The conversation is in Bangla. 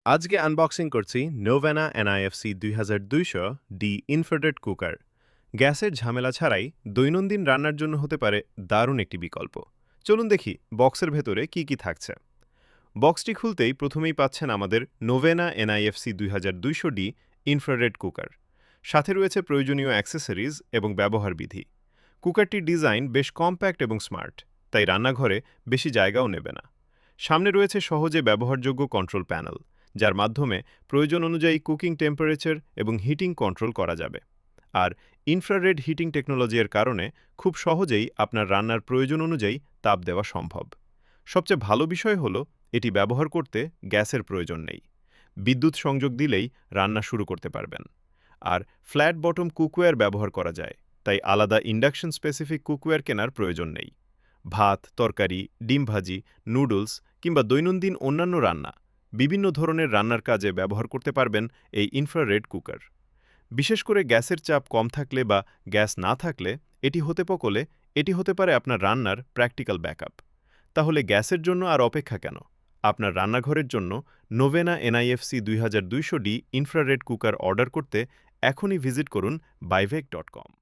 আজকে আনবক্সিং করছি Novena NIFC 2200 D infrared cooker. গ্যাসের ঝামেলা ছাড়াই দৈনন্দিন রান্নার জন্য হতে পারে দারুণ একটি বিকল্প। চলুন দেখি বক্সের ভেতরে কি কি থাকছে। বক্সটি খুলতেই প্রথমেই পাচ্ছেন আমাদের Novena NIFC 2200 D infrared cooker. সাথে রয়েছে প্রয়োজনীয় অ্যাক্সেসরিজ এবং ব্যবহার বিধি। কুকারটির ডিজাইন বেশ কম্প্যাক্ট এবং স্মার্ট, তাই রান্নাঘরে বেশি জায়গাও নেবে না। সামনে রয়েছে সহজে ব্যবহারযোগ্য কন্ট্রোল প্যানেল, যার মাধ্যমে প্রয়োজন অনুযায়ী কুকিং টেম্পারেচার এবং হিটিং কন্ট্রোল করা যাবে। আর ইনফ্রারেড হিটিং টেকনোলজির কারণে খুব সহজেই আপনার রান্নার প্রয়োজন অনুযায়ী তাপ দেওয়া সম্ভব। সবচেয়ে ভালো বিষয় হলো এটি ব্যবহার করতে গ্যাসের প্রয়োজন নেই। বিদ্যুৎ সংযোগ দিলেই রান্না শুরু করতে পারবেন। আর ফ্ল্যাট বটম কুকওয়্যার ব্যবহার করা যায়, তাই আলাদা ইন্ডাকশন স্পেসিফিক কুকওয়্যার কেনার প্রয়োজন নেই। ভাত, তরকারি, ডিম ভাজি, নুডলস কিংবা দৈনন্দিন অন্যান্য রান্না, বিভিন্ন ধরনের রান্নার কাজে ব্যবহার করতে পারবেন এই ইনফ্রারেড কুকার। বিশেষ করে গ্যাসের চাপ কম থাকলে বা গ্যাস না থাকলে এটি হতে পারে আপনার রান্নার প্র্যাকটিক্যাল ব্যাকআপ। তাহলে গ্যাসের জন্য আর অপেক্ষা কেন? আপনার রান্নাঘরের জন্য Novena NIFC 2200 D infrared cooker order করতে এখনই ভিজিট করুন buyvec.com।